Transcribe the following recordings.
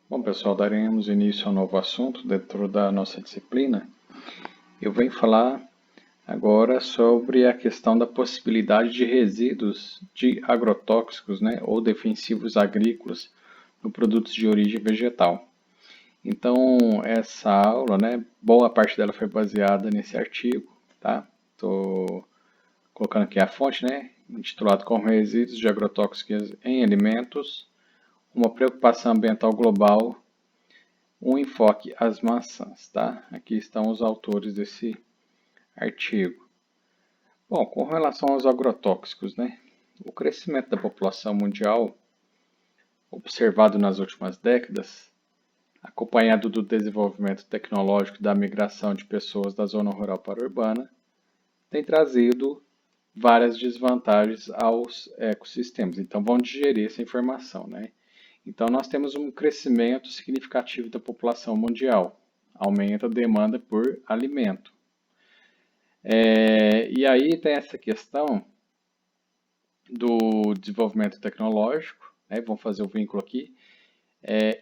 Bom, pessoal, daremos início a um novo assunto dentro da nossa disciplina. Eu venho falar agora sobre a questão da possibilidade de resíduos de agrotóxicos, né, ou defensivos agrícolas no produtos de origem vegetal. Então, essa aula, né, boa parte dela foi baseada nesse artigo, tá? Estou colocando aqui a fonte, né, intitulado Como resíduos de agrotóxicos em alimentos, uma preocupação ambiental global. Um enfoque às maçãs, tá? Aqui estão os autores desse artigo. Bom, com relação aos agrotóxicos, né? O crescimento da população mundial, observado nas últimas décadas, acompanhado do desenvolvimento tecnológico da migração de pessoas da zona rural para a urbana, tem trazido várias desvantagens aos ecossistemas. Então, vamos digerir essa informação, né? Então, nós temos um crescimento significativo da população mundial, aumenta a demanda por alimento. E aí tem essa questão do desenvolvimento tecnológico, né? Vamos fazer o vínculo aqui.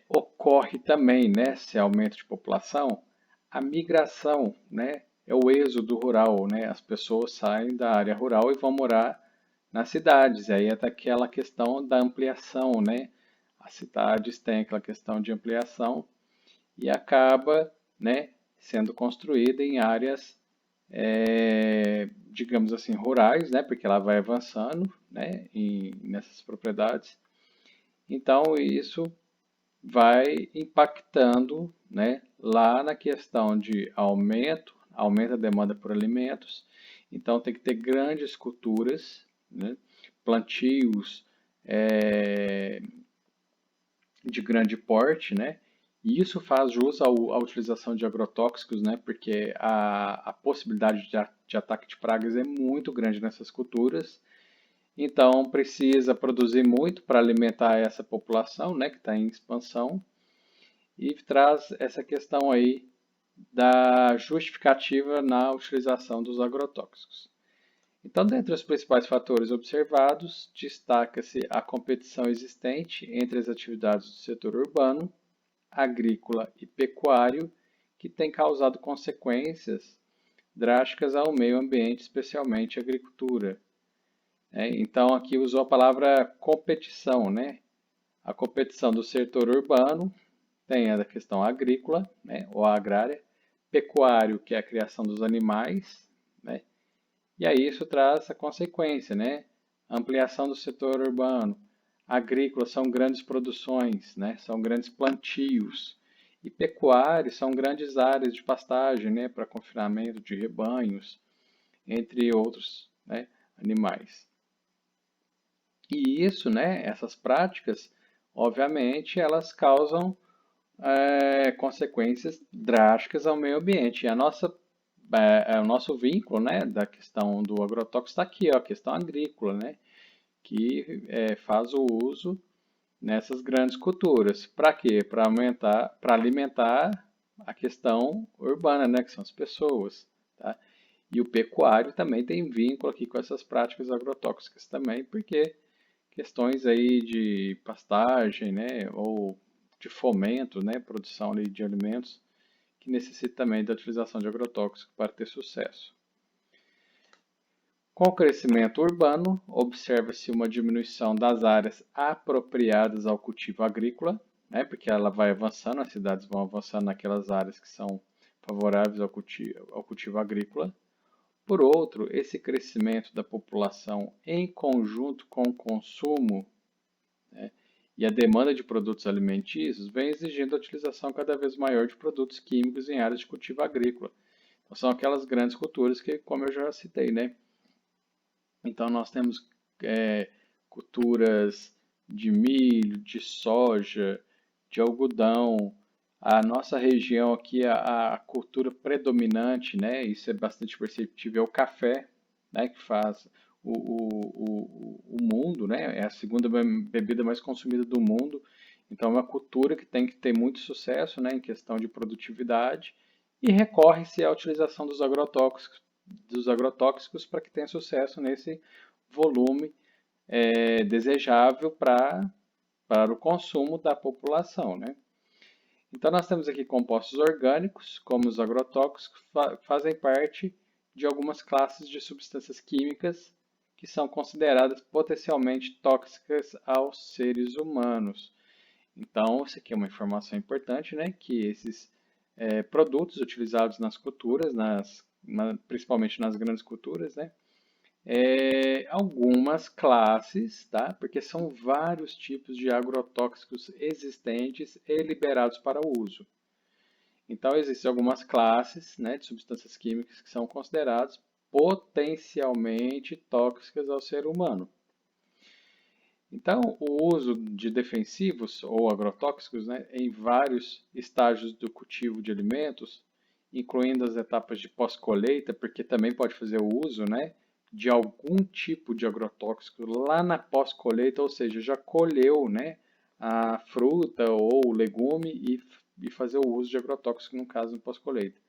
Ocorre também, nesse aumento de população, a migração, né? É o êxodo rural, né? As pessoas saem da área rural e vão morar nas cidades. E aí é daquela questão da ampliação, né? As cidades têm aquela questão de ampliação e acaba, né, sendo construída em áreas, digamos assim, rurais, né, porque ela vai avançando, né, nessas propriedades. Então, isso vai impactando, né, lá na questão de aumenta a demanda por alimentos. Então, tem que ter grandes culturas, né, plantios de grande porte, né? E isso faz jus à utilização de agrotóxicos, né? Porque a possibilidade de ataque de pragas é muito grande nessas culturas. Então, precisa produzir muito para alimentar essa população, né? Que está em expansão. E traz essa questão aí da justificativa na utilização dos agrotóxicos. Então, dentre os principais fatores observados, destaca-se a competição existente entre as atividades do setor urbano, agrícola e pecuário, que tem causado consequências drásticas ao meio ambiente, especialmente a agricultura. Então, aqui usou a palavra competição, né? A competição do setor urbano tem a questão agrícola, né, ou agrária, pecuário, que é a criação dos animais, né? E aí isso traz a consequência, né? Ampliação do setor urbano. Agrícola são grandes produções, né? São grandes plantios. E pecuário são grandes áreas de pastagem, né? Para confinamento de rebanhos, entre outros, né, animais. E isso, né? Essas práticas, obviamente, elas causam consequências drásticas ao meio ambiente. E o nosso vínculo, né, da questão do agrotóxico está aqui, ó, a questão agrícola, né, que faz o uso nessas grandes culturas. Para quê? Para aumentar, para alimentar a questão urbana, né, que são as pessoas, tá? E o pecuário também tem vínculo aqui com essas práticas agrotóxicas também, porque questões aí de pastagem, né, ou de fomento, né, produção ali de alimentos, que necessita também da utilização de agrotóxicos para ter sucesso. Com o crescimento urbano, observa-se uma diminuição das áreas apropriadas ao cultivo agrícola, né, porque ela vai avançando, as cidades vão avançando naquelas áreas que são favoráveis ao cultivo agrícola. Por outro, esse crescimento da população em conjunto com o consumo, né, e a demanda de produtos alimentícios vem exigindo a utilização cada vez maior de produtos químicos em áreas de cultivo agrícola. Então, são aquelas grandes culturas que, como eu já citei, né? Então, nós temos culturas de milho, de soja, de algodão. A nossa região aqui, a cultura predominante, né? Isso é bastante perceptível, é o café, né? Que faz o mundo, né? É a segunda bebida mais consumida do mundo. Então, é uma cultura que tem que ter muito sucesso, né? Em questão de produtividade e recorre-se à utilização dos agrotóxicos para que tenha sucesso nesse volume desejável para o consumo da população, né? Então, nós temos aqui compostos orgânicos, como os agrotóxicos, que fazem parte de algumas classes de substâncias químicas que são consideradas potencialmente tóxicas aos seres humanos. Então, isso aqui é uma informação importante, né? Que esses produtos utilizados nas culturas, principalmente nas grandes culturas, né? Algumas classes, tá? Porque são vários tipos de agrotóxicos existentes e liberados para o uso. Então, existem algumas classes, né, de substâncias químicas que são consideradas potencialmente tóxicas ao ser humano. Então, o uso de defensivos ou agrotóxicos, né, em vários estágios do cultivo de alimentos, incluindo as etapas de pós-colheita, porque também pode fazer o uso, né, de algum tipo de agrotóxico lá na pós-colheita, ou seja, já colheu, né, a fruta ou o legume e fazer o uso de agrotóxico, no caso, no pós-colheita.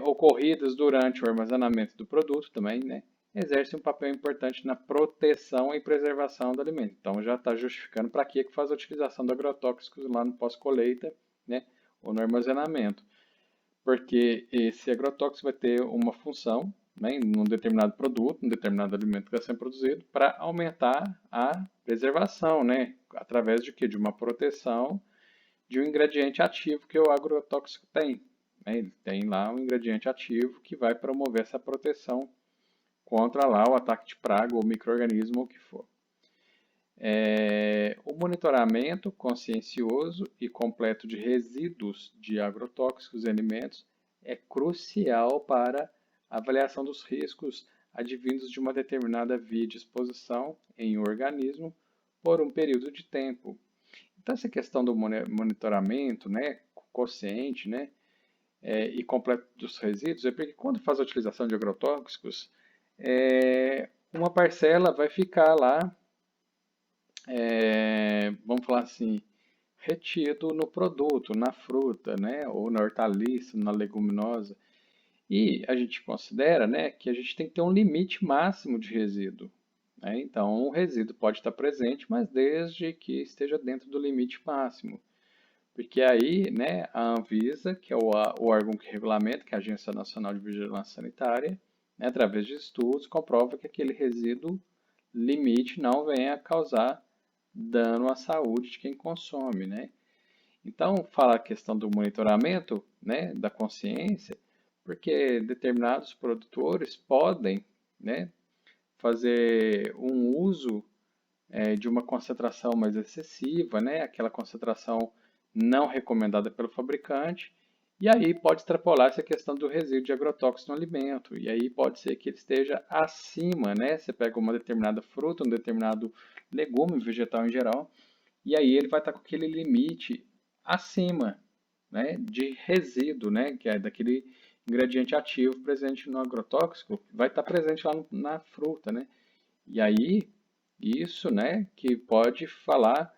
Ocorridas durante o armazenamento do produto também, né, exerce um papel importante na proteção e preservação do alimento. Então já está justificando para que faz a utilização de agrotóxicos lá no pós-colheita, né, ou no armazenamento. Porque esse agrotóxico vai ter uma função, né, em um determinado produto, um determinado alimento que está sendo produzido, para aumentar a preservação, né, através de quê? De uma proteção de um ingrediente ativo que o agrotóxico tem. Ele tem lá um ingrediente ativo que vai promover essa proteção contra lá o ataque de praga ou micro-organismo ou o que for. O monitoramento consciencioso e completo de resíduos de agrotóxicos em alimentos é crucial para a avaliação dos riscos advindos de uma determinada via de exposição em um organismo por um período de tempo. Então, essa questão do monitoramento, né, consciente, né, e completo dos resíduos, é porque quando faz a utilização de agrotóxicos, uma parcela vai ficar lá, vamos falar assim, retido no produto, na fruta, né, ou na hortaliça, na leguminosa. E a gente considera, né, que a gente tem que ter um limite máximo de resíduo. Né? Então, o resíduo pode estar presente, mas desde que esteja dentro do limite máximo. Porque aí, né, a Anvisa, que é o órgão que regulamenta, que é a Agência Nacional de Vigilância Sanitária, né, através de estudos, comprova que aquele resíduo limite não venha a causar dano à saúde de quem consome, né? Então, fala a questão do monitoramento, né, da consciência, porque determinados produtores podem, né, fazer um uso de uma concentração mais excessiva, né? Aquela concentração não recomendada pelo fabricante, e aí pode extrapolar essa questão do resíduo de agrotóxico no alimento, e aí pode ser que ele esteja acima, né? Você pega uma determinada fruta, um determinado legume, vegetal em geral, e aí ele vai estar com aquele limite acima, né? De resíduo, né? Que é daquele ingrediente ativo presente no agrotóxico, vai estar presente lá na fruta, né? E aí, isso, né, que pode falar,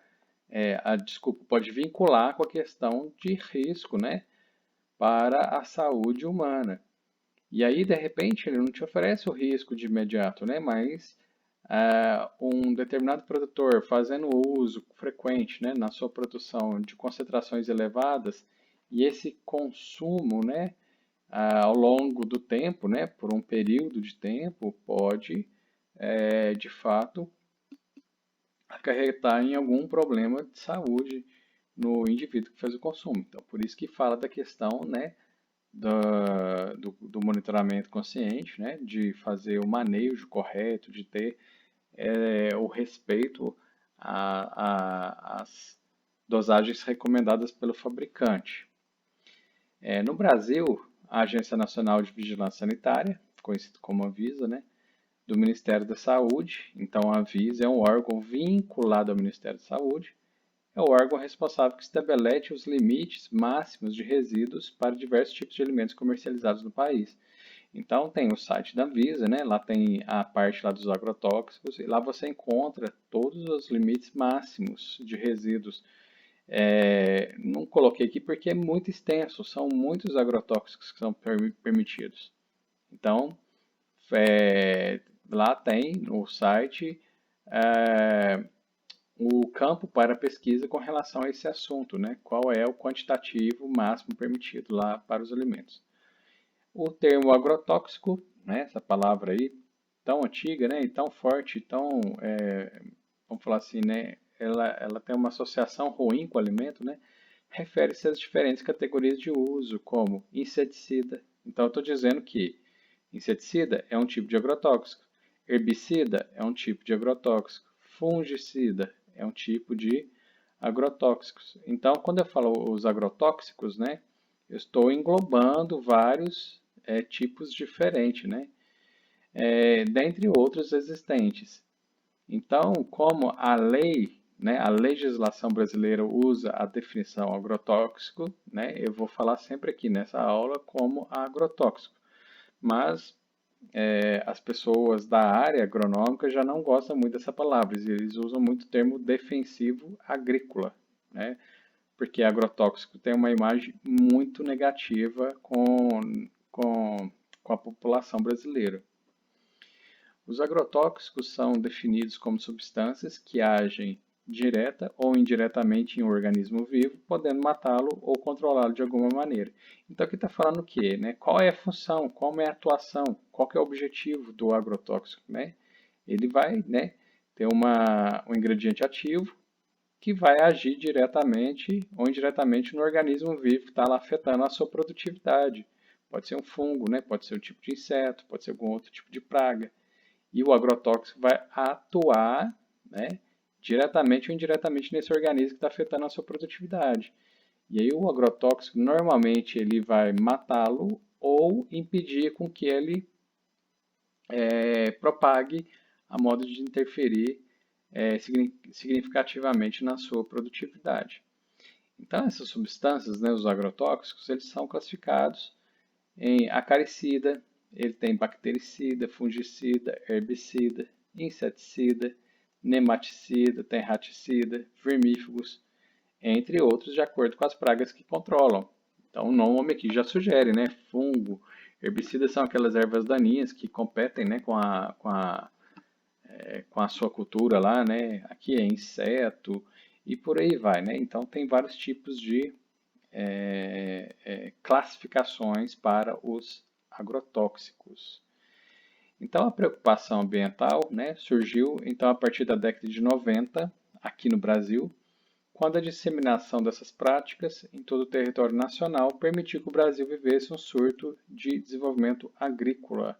desculpa, pode vincular com a questão de risco, né, para a saúde humana. E aí, de repente, ele não te oferece o risco de imediato, né, mas um determinado produtor fazendo uso frequente, né, na sua produção de concentrações elevadas e esse consumo, né, ao longo do tempo, né, por um período de tempo, pode, de fato, acarretar em algum problema de saúde no indivíduo que fez o consumo. Então, por isso que fala da questão, né, do monitoramento consciente, né, de fazer o manejo correto, de ter o respeito às dosagens recomendadas pelo fabricante. No Brasil, a Agência Nacional de Vigilância Sanitária, conhecida como Anvisa, né, do Ministério da Saúde. Então, a Anvisa é um órgão vinculado ao Ministério da Saúde. É o órgão responsável que estabelece os limites máximos de resíduos para diversos tipos de alimentos comercializados no país. Então, tem o site da Anvisa, né? Lá tem a parte lá dos agrotóxicos, e lá você encontra todos os limites máximos de resíduos. Não coloquei aqui porque é muito extenso, são muitos agrotóxicos que são permitidos. Então, lá tem no site é, campo para pesquisa com relação a esse assunto, né? Qual é o quantitativo máximo permitido lá para os alimentos. O termo agrotóxico, né? Essa palavra aí, tão antiga, né? E tão forte, tão, vamos falar assim, né? Ela tem uma associação ruim com o alimento, né? Refere-se às diferentes categorias de uso, como inseticida. Então, eu estou dizendo que inseticida é um tipo de agrotóxico, herbicida é um tipo de agrotóxico, fungicida é um tipo de agrotóxicos. Então, quando eu falo os agrotóxicos, né, eu estou englobando vários tipos diferentes, né, dentre outros existentes. Então, como a lei, né, a legislação brasileira usa a definição agrotóxico, né, eu vou falar sempre aqui nessa aula como agrotóxico. Mas as pessoas da área agronômica já não gostam muito dessa palavra, eles usam muito o termo defensivo agrícola, né? Porque agrotóxico tem uma imagem muito negativa com a população brasileira. Os agrotóxicos são definidos como substâncias que agem direta ou indiretamente em um organismo vivo, podendo matá-lo ou controlá-lo de alguma maneira. Então aqui está falando o quê? Né? Qual é a função? Como é a atuação? Qual é o objetivo do agrotóxico? Né? Ele vai, né, ter um ingrediente ativo que vai agir diretamente ou indiretamente no organismo vivo que está lá afetando a sua produtividade. Pode ser um fungo, né? Pode ser um tipo de inseto, pode ser algum outro tipo de praga. E o agrotóxico vai atuar, né, diretamente ou indiretamente nesse organismo que está afetando a sua produtividade. E aí o agrotóxico normalmente ele vai matá-lo ou impedir com que ele propague a modo de interferir significativamente na sua produtividade. Então essas substâncias, né, os agrotóxicos, eles são classificados em acaricida, ele tem bactericida, fungicida, herbicida, inseticida, nematicida, tem raticida, vermífugos, entre outros, de acordo com as pragas que controlam. Então, o nome aqui já sugere, né? Fungo, herbicidas são aquelas ervas daninhas que competem, né, com a sua cultura lá, né? Aqui é inseto e por aí vai, né? Então, tem vários tipos de classificações para os agrotóxicos. Então, a preocupação ambiental, né, surgiu então a partir da década de 90, aqui no Brasil, quando a disseminação dessas práticas em todo o território nacional permitiu que o Brasil vivesse um surto de desenvolvimento agrícola.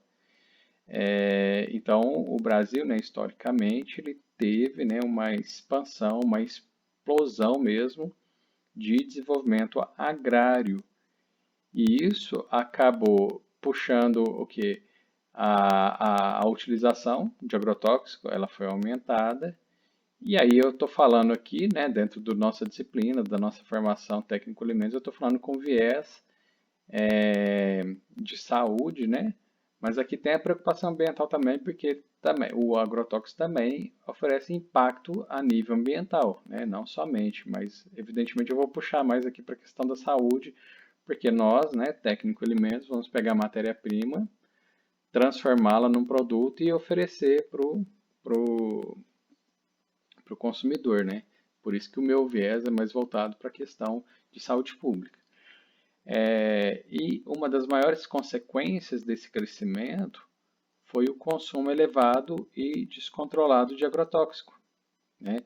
Então, o Brasil, né, historicamente, ele teve, né, uma expansão, uma explosão mesmo de desenvolvimento agrário. E isso acabou puxando o que? A utilização de agrotóxico, ela foi aumentada. E aí eu estou falando aqui, né, dentro da nossa disciplina, da nossa formação técnico-alimentos, eu estou falando com viés de saúde, né? Mas aqui tem a preocupação ambiental também, porque também, o agrotóxico também oferece impacto a nível ambiental, né? Não somente, mas evidentemente eu vou puxar mais aqui para a questão da saúde, porque nós, né, técnico-alimentos, vamos pegar a matéria-prima, transformá-la num produto e oferecer pro consumidor, né? Por isso que o meu viés é mais voltado para a questão de saúde pública. E uma das maiores consequências desse crescimento foi o consumo elevado e descontrolado de agrotóxico, né?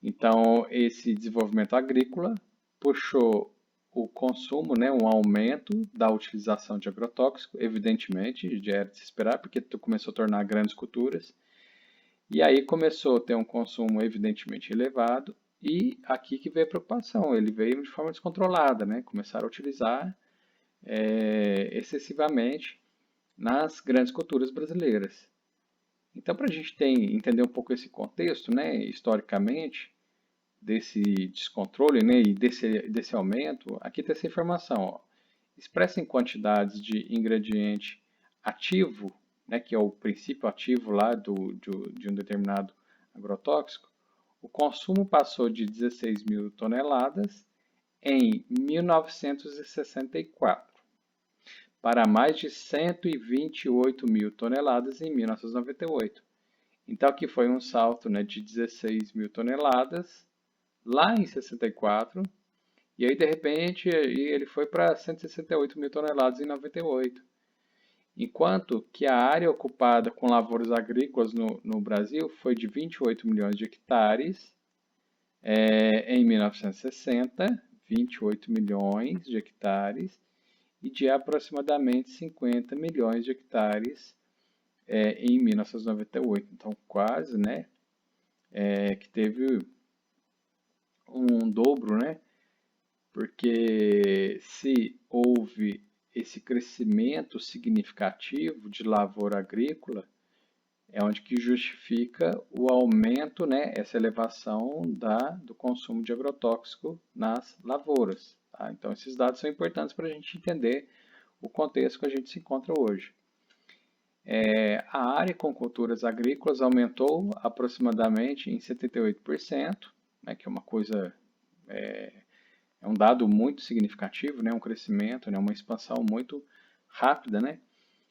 Então, esse desenvolvimento agrícola puxou o consumo, né, um aumento da utilização de agrotóxico, evidentemente, já era de se esperar, porque tu começou a tornar grandes culturas, e aí começou a ter um consumo evidentemente elevado, e aqui que veio a preocupação, ele veio de forma descontrolada, né? Começaram a utilizar excessivamente nas grandes culturas brasileiras. Então, para a gente entender um pouco esse contexto, né, historicamente, desse descontrole, né, e desse aumento, aqui tem essa informação. Ó. Expressa em quantidades de ingrediente ativo, né, que é o princípio ativo lá de um determinado agrotóxico, o consumo passou de 16 mil toneladas em 1964 para mais de 128 mil toneladas em 1998. Então aqui foi um salto, né, de 16 mil toneladas lá em 64, e aí de repente ele foi para 168 mil toneladas em 98. Enquanto que a área ocupada com lavouras agrícolas no Brasil foi de 28 milhões de hectares em 1960, 28 milhões de hectares, e de aproximadamente 50 milhões de hectares em 1998. Então, quase, né, que teve um dobro, né, porque se houve esse crescimento significativo de lavoura agrícola, é onde que justifica o aumento, né, essa elevação do consumo de agrotóxico nas lavouras. Tá? Então, esses dados são importantes para a gente entender o contexto que a gente se encontra hoje. A área com culturas agrícolas aumentou aproximadamente em 78%, né, que é uma coisa, é um dado muito significativo, né, um crescimento, né, uma expansão muito rápida, né?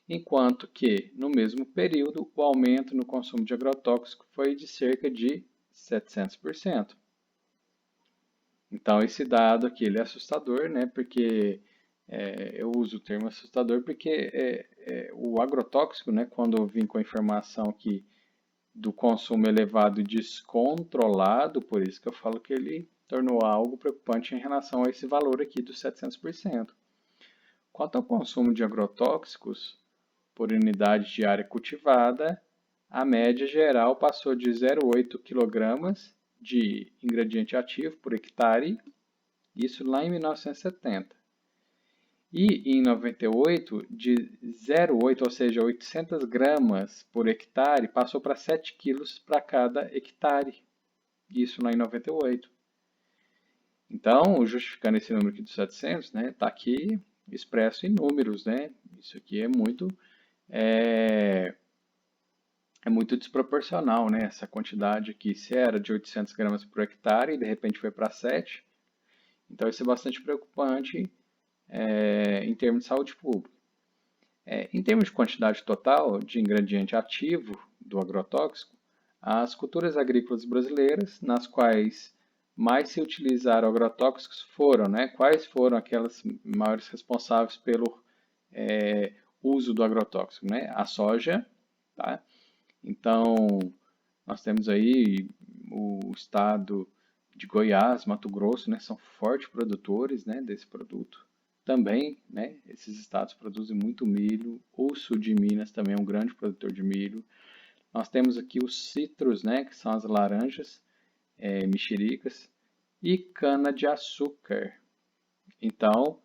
Enquanto que, no mesmo período, o aumento no consumo de agrotóxico foi de cerca de 700%. Então, esse dado aqui ele é assustador, né? Porque eu uso o termo assustador porque o agrotóxico, né? Quando eu vim com a informação aqui do consumo elevado e descontrolado, por isso que eu falo que ele tornou algo preocupante em relação a esse valor aqui dos 700%. Quanto ao consumo de agrotóxicos por unidade de área cultivada, a média geral passou de 0,8 kg de ingrediente ativo por hectare, isso lá em 1970. E em 98, de 0,8, ou seja, 800 gramas por hectare, passou para 7 quilos para cada hectare, isso lá em 98. Então, justificando esse número aqui dos 700, né, está aqui expresso em números, né? Isso aqui é, é muito desproporcional, né? Essa quantidade aqui, se era de 800 gramas por hectare e de repente foi para 7, então isso é bastante preocupante em termos de saúde pública. Em termos de quantidade total de ingrediente ativo do agrotóxico, as culturas agrícolas brasileiras, nas quais mais se utilizaram agrotóxicos foram, né? Quais foram aquelas maiores responsáveis pelo uso do agrotóxico, né? A soja, tá? Então, nós temos aí o estado de Goiás, Mato Grosso, né, são fortes produtores, né, desse produto. Também, né, esses estados produzem muito milho. O sul de Minas também é um grande produtor de milho. Nós temos aqui os citros, né, que são as laranjas, mexericas, e cana-de-açúcar. Então,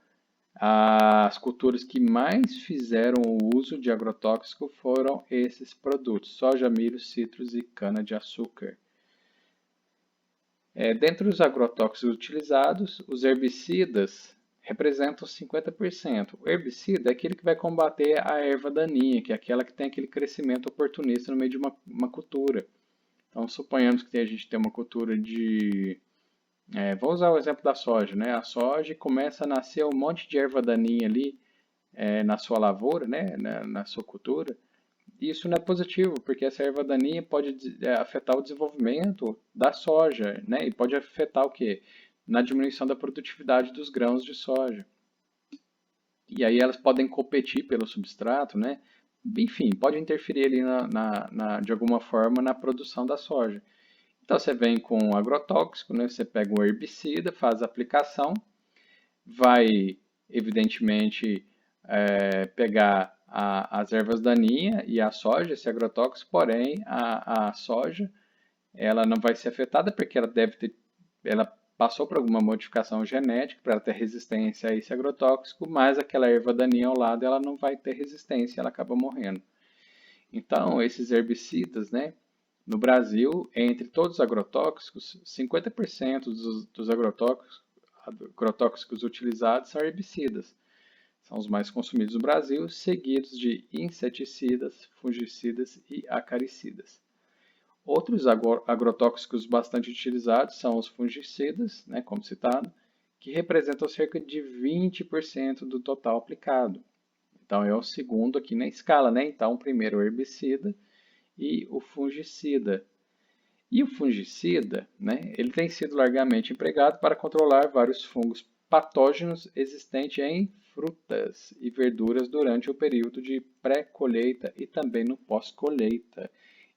as culturas que mais fizeram o uso de agrotóxico foram esses produtos: soja, milho, citros e cana-de-açúcar. Dentre os agrotóxicos utilizados, os herbicidas representam 50%. O herbicida é aquele que vai combater a erva daninha, que é aquela que tem aquele crescimento oportunista no meio de uma cultura. Então, suponhamos que a gente tem uma cultura de vou usar o exemplo da soja, né? A soja começa a nascer um monte de erva daninha ali na sua lavoura, né? Na sua cultura. E isso não é positivo, porque essa erva daninha pode afetar o desenvolvimento da soja, né? E pode afetar o quê? Na diminuição da produtividade dos grãos de soja. E aí elas podem competir pelo substrato, né? Enfim, pode interferir ali de alguma forma na produção da soja. Então você vem com um agrotóxico, né? Você pega um herbicida, faz a aplicação, vai evidentemente pegar as ervas daninhas e a soja, esse agrotóxico, porém a soja ela não vai ser afetada porque ela passou por alguma modificação genética para ela ter resistência a esse agrotóxico, mas aquela erva daninha ao lado ela não vai ter resistência, ela acaba morrendo. Então, esses herbicidas, né, no Brasil, entre todos os agrotóxicos, 50% dos agrotóxicos utilizados são herbicidas. São os mais consumidos no Brasil, seguidos de inseticidas, fungicidas e acaricidas. Outros agrotóxicos bastante utilizados são os fungicidas, né, como citado, que representam cerca de 20% do total aplicado. Então, é o segundo aqui na escala, né? Então, primeiro o herbicida e o fungicida. E o fungicida, né, ele tem sido largamente empregado para controlar vários fungos patógenos existentes em frutas e verduras durante o período de pré-colheita e também no pós-colheita.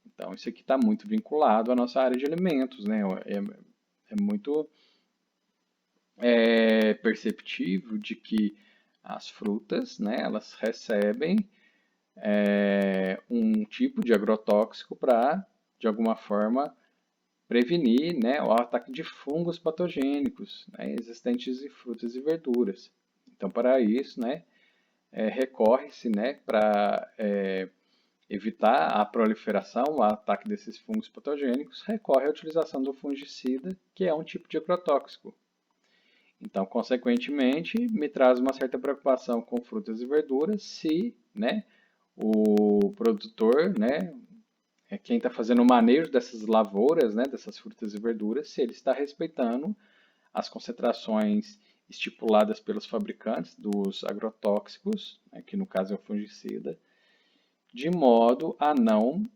Então, isso aqui está muito vinculado à nossa área de alimentos, né? É muito perceptível de que as frutas, né, elas recebem um tipo de agrotóxico para, de alguma forma, prevenir, né, o ataque de fungos patogênicos, né, existentes em frutas e verduras. Então, para isso, né, recorre-se, né, para evitar a proliferação, o ataque desses fungos patogênicos, recorre à utilização do fungicida, que é um tipo de agrotóxico. Então, consequentemente, me traz uma certa preocupação com frutas e verduras se, né, o produtor, né, quem está fazendo o manejo dessas lavouras, né, dessas frutas e verduras, se ele está respeitando as concentrações estipuladas pelos fabricantes dos agrotóxicos, né, que no caso é o fungicida, de modo a não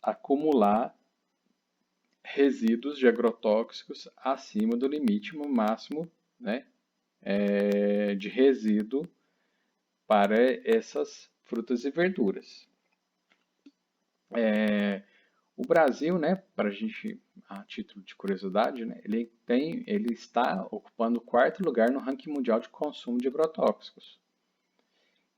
acumular resíduos de agrotóxicos acima do limite máximo, né, de resíduo para essas frutas e verduras. O Brasil, né, para a gente, a título de curiosidade, né, ele está ocupando o quarto lugar no ranking mundial de consumo de agrotóxicos.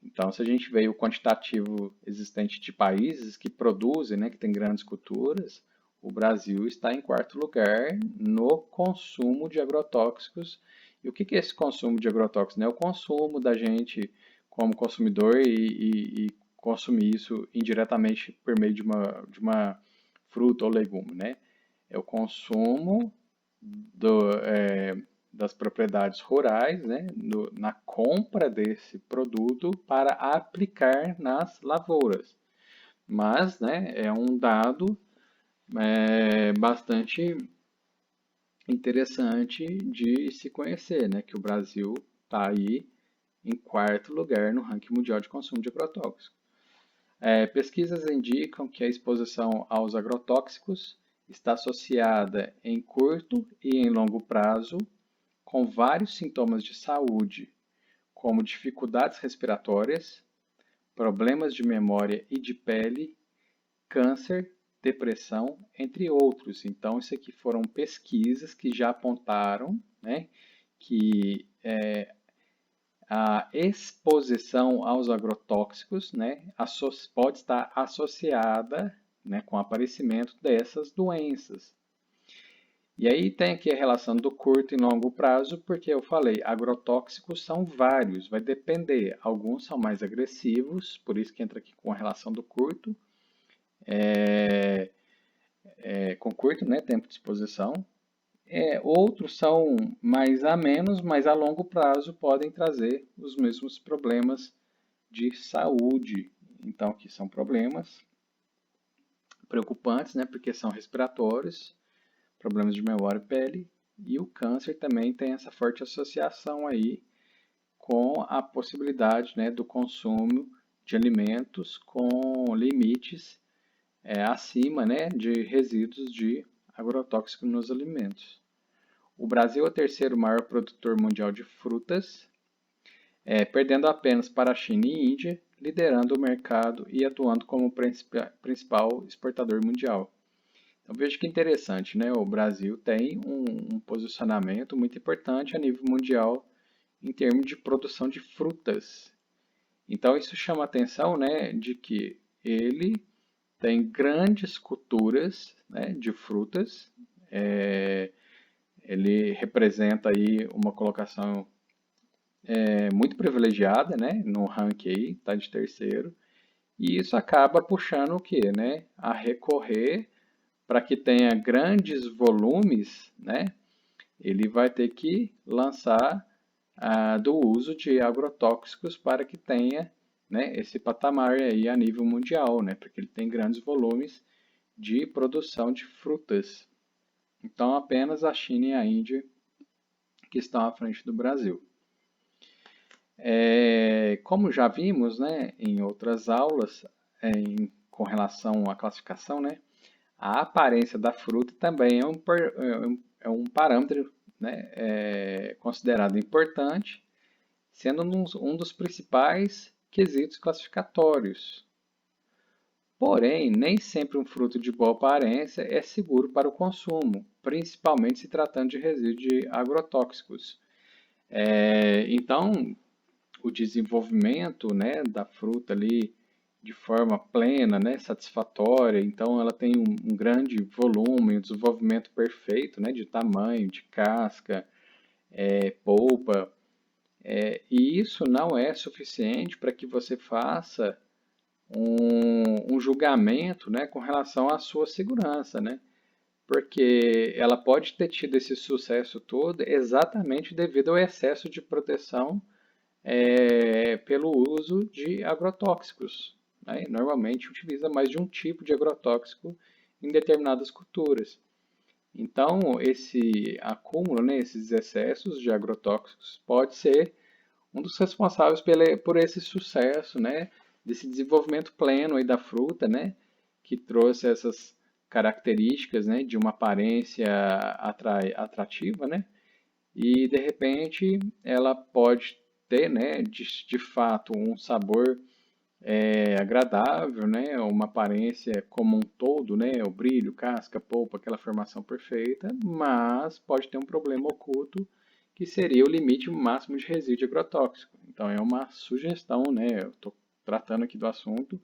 Então, se a gente vê o quantitativo existente de países que produzem, né, que tem grandes culturas, o Brasil está em quarto lugar no consumo de agrotóxicos. E o que é esse consumo de agrotóxicos? É o consumo da gente como consumidor e consumir isso indiretamente por meio de uma fruta ou legume, né? É o consumo das propriedades rurais, né, na compra desse produto para aplicar nas lavouras. Mas, né, é um dado bastante interessante de se conhecer, né, que o Brasil está aí em quarto lugar no ranking mundial de consumo de agrotóxicos. Pesquisas indicam que a exposição aos agrotóxicos está associada em curto e em longo prazo com vários sintomas de saúde, como dificuldades respiratórias, problemas de memória e de pele, câncer, depressão, entre outros. Então, isso aqui foram pesquisas que já apontaram, né, que a exposição aos agrotóxicos, né, pode estar associada, né, com o aparecimento dessas doenças. E aí tem aqui a relação do curto e longo prazo, porque eu falei, agrotóxicos são vários, vai depender. Alguns são mais agressivos, por isso que entra aqui com a relação do curto, com curto, né, tempo de exposição. Outros são mais a menos, mas a longo prazo podem trazer os mesmos problemas de saúde. Então, aqui são problemas preocupantes, né, porque são respiratórios, problemas de memória e pele, e o câncer também tem essa forte associação aí com a possibilidade, né, do consumo de alimentos com limites acima, né, de resíduos de agrotóxicos nos alimentos. O Brasil é o terceiro maior produtor mundial de frutas, perdendo apenas para a China e Índia, liderando o mercado e atuando como principal exportador mundial. Então veja que interessante, né? O Brasil tem um posicionamento muito importante a nível mundial em termos de produção de frutas. Então isso chama a atenção, né, de que ele tem grandes culturas, né, de frutas. Ele representa aí uma colocação muito privilegiada, né, no ranking aí, tá de terceiro. E isso acaba puxando o quê, né, a recorrer para que tenha grandes volumes, né, ele vai ter que lançar do uso de agrotóxicos para que tenha, né, esse patamar aí a nível mundial, né, porque ele tem grandes volumes de produção de frutas. Então, apenas a China e a Índia que estão à frente do Brasil. Como já vimos, né, em outras aulas, com relação à classificação, né? A aparência da fruta também é um parâmetro, né, considerado importante, sendo um dos principais quesitos classificatórios. Porém, nem sempre um fruto de boa aparência é seguro para o consumo, principalmente se tratando de resíduos de agrotóxicos. Então, o desenvolvimento, né, da fruta ali de forma plena, né, satisfatória, então ela tem um grande volume, um desenvolvimento perfeito, né, de tamanho, de casca, polpa, e isso não é suficiente para que você faça um julgamento, né, com relação à sua segurança, né? Porque ela pode ter tido esse sucesso todo exatamente devido ao excesso de proteção pelo uso de agrotóxicos, né? Normalmente utiliza mais de um tipo de agrotóxico em determinadas culturas. Então, esse acúmulo, né, esses excessos de agrotóxicos pode ser um dos responsáveis por esse sucesso, né, desse desenvolvimento pleno aí da fruta, né, que trouxe essas características, né, de uma aparência atrativa, né, e de repente ela pode ter, né, de fato um sabor agradável, né, uma aparência como um todo, né, o brilho, casca, polpa, aquela formação perfeita, mas pode ter um problema oculto que seria o limite máximo de resíduo agrotóxico. Então é uma sugestão, né, eu estou tratando aqui do assunto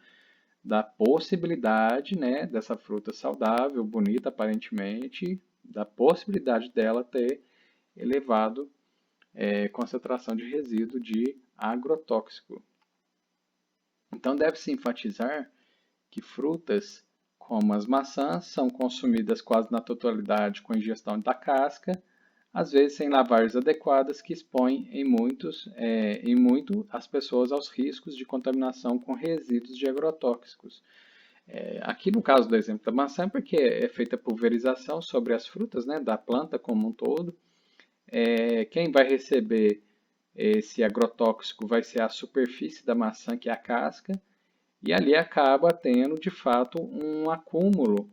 da possibilidade, né, dessa fruta saudável, bonita aparentemente, da possibilidade dela ter elevado concentração de resíduo de agrotóxico. Então deve-se enfatizar que frutas como as maçãs são consumidas quase na totalidade com ingestão da casca, às vezes sem lavagens adequadas, que expõem em muito as pessoas aos riscos de contaminação com resíduos de agrotóxicos. Aqui no caso do exemplo da maçã, porque é feita pulverização sobre as frutas, né, da planta como um todo, quem vai receber esse agrotóxico vai ser a superfície da maçã, que é a casca, e ali acaba tendo de fato um acúmulo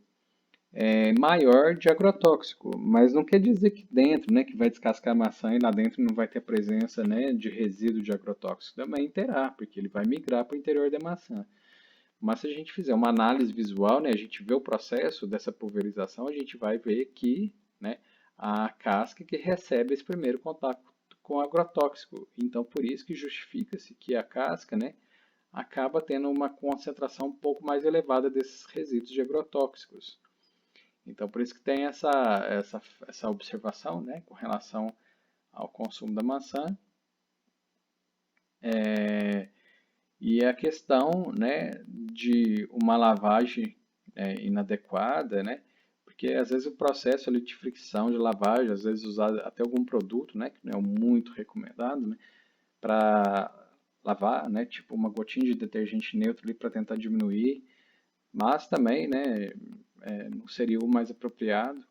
maior de agrotóxico, mas não quer dizer que dentro, né, que vai descascar a maçã e lá dentro não vai ter presença, né, de resíduo de agrotóxico. Também terá, porque ele vai migrar para o interior da maçã. Mas se a gente fizer uma análise visual, né, a gente vê o processo dessa pulverização, a gente vai ver que, né, a casca que recebe esse primeiro contato com o agrotóxico. Então, por isso que justifica-se que a casca, né, acaba tendo uma concentração um pouco mais elevada desses resíduos de agrotóxicos. Então, por isso que tem essa observação, né, com relação ao consumo da maçã. E a questão, né, de uma lavagem inadequada, né, porque às vezes o processo ali de fricção, de lavagem, às vezes usar até algum produto, né, que não é muito recomendado, né, para lavar, né, tipo uma gotinha de detergente neutro ali para tentar diminuir, mas também, né, não seria o mais apropriado.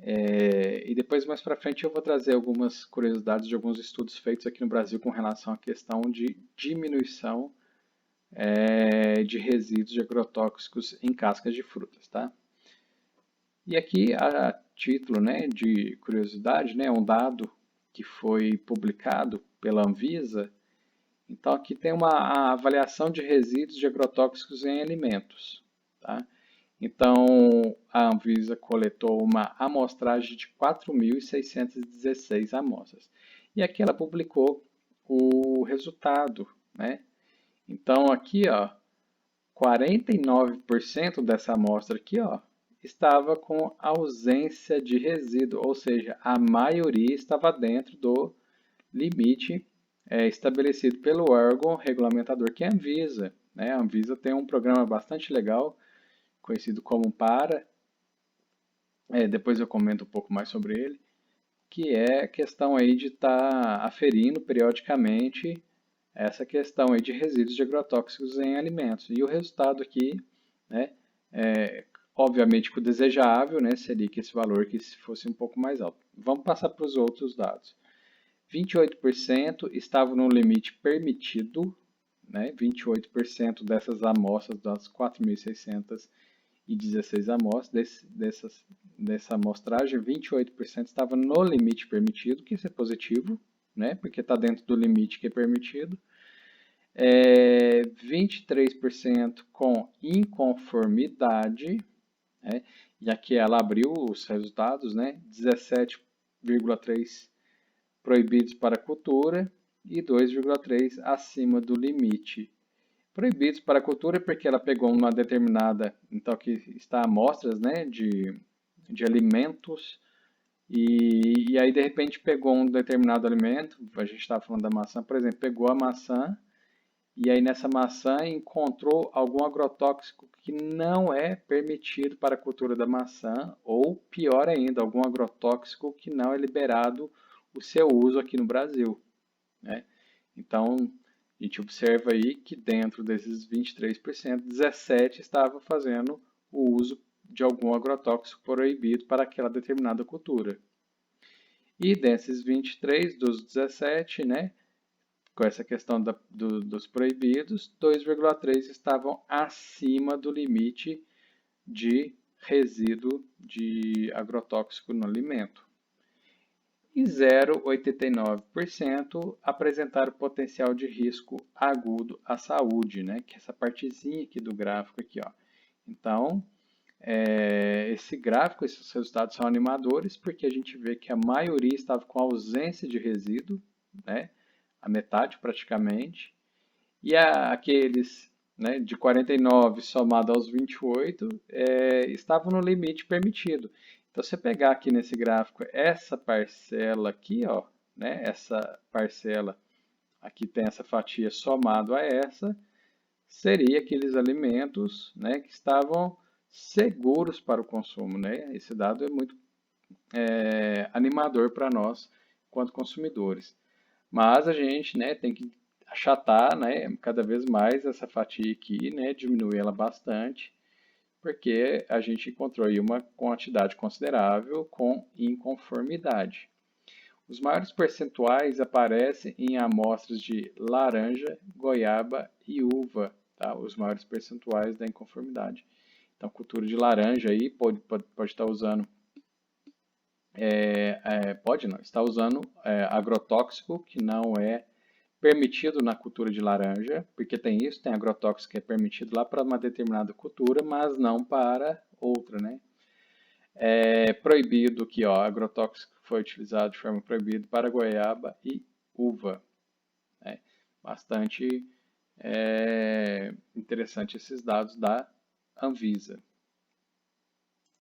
E depois, mais para frente, eu vou trazer algumas curiosidades de alguns estudos feitos aqui no Brasil com relação à questão de diminuição de resíduos de agrotóxicos em cascas de frutas, tá? E aqui, a título, né, de curiosidade, né, um dado que foi publicado pela Anvisa. Então, aqui tem a avaliação de resíduos de agrotóxicos em alimentos, tá? Então, a Anvisa coletou uma amostragem de 4.616 amostras. E aqui ela publicou o resultado, né? Então, aqui, ó, 49% dessa amostra aqui, ó, estava com ausência de resíduo, ou seja, a maioria estava dentro do limite estabelecido pelo órgão regulamentador, que é a Anvisa, né? A Anvisa tem um programa bastante legal, conhecido como PARA, depois eu comento um pouco mais sobre ele, que é a questão aí de estar aferindo periodicamente essa questão aí de resíduos de agrotóxicos em alimentos. E o resultado aqui, né, obviamente que o desejável, né, seria que esse valor que fosse um pouco mais alto. Vamos passar para os outros dados. 28% estavam no limite permitido, né, 28% dessas amostras, das 4.616 amostras, dessa amostragem, 28% estava no limite permitido, que isso é positivo, né, porque está dentro do limite que é permitido. 23% com inconformidade, né, e aqui ela abriu os resultados, né, 17,3% proibidos para cultura e 2,3% acima do limite. Proibidos para cultura porque ela pegou uma determinada, então aqui está amostras, né, de alimentos, e aí de repente pegou um determinado alimento, a gente estava falando da maçã, por exemplo, pegou a maçã, e aí nessa maçã encontrou algum agrotóxico que não é permitido para a cultura da maçã, ou pior ainda, algum agrotóxico que não é liberado o seu uso aqui no Brasil, né? Então, a gente observa aí que dentro desses 23%, 17% estava fazendo o uso de algum agrotóxico proibido para aquela determinada cultura. E desses 23, dos 17, né, com essa questão dos proibidos, 2,3 estavam acima do limite de resíduo de agrotóxico no alimento. E 0,89% apresentaram potencial de risco agudo à saúde, né? Que é essa partezinha aqui do gráfico aqui, ó. Então, esse gráfico, esses resultados são animadores porque a gente vê que a maioria estava com ausência de resíduo, né? A metade praticamente, e aqueles, né, de 49 somado aos 28 estavam no limite permitido. Então, se você pegar aqui nesse gráfico essa parcela aqui, ó, né, essa parcela aqui tem essa fatia somado a essa, seria aqueles alimentos, né, que estavam seguros para o consumo, né? Esse dado é muito animador para nós, enquanto consumidores. Mas a gente, né, tem que achatar, né, cada vez mais essa fatia aqui, né, diminuir ela bastante, porque a gente encontrou aí uma quantidade considerável com inconformidade. Os maiores percentuais aparecem em amostras de laranja, goiaba e uva, tá? Os maiores percentuais da inconformidade. Então, cultura de laranja aí pode estar usando pode não, está usando agrotóxico que não é permitido na cultura de laranja, porque tem isso, tem agrotóxico que é permitido lá para uma determinada cultura, mas não para outra, né? É proibido que, ó, agrotóxico foi utilizado de forma proibida para goiaba e uva. Né? Bastante interessante esses dados da Anvisa.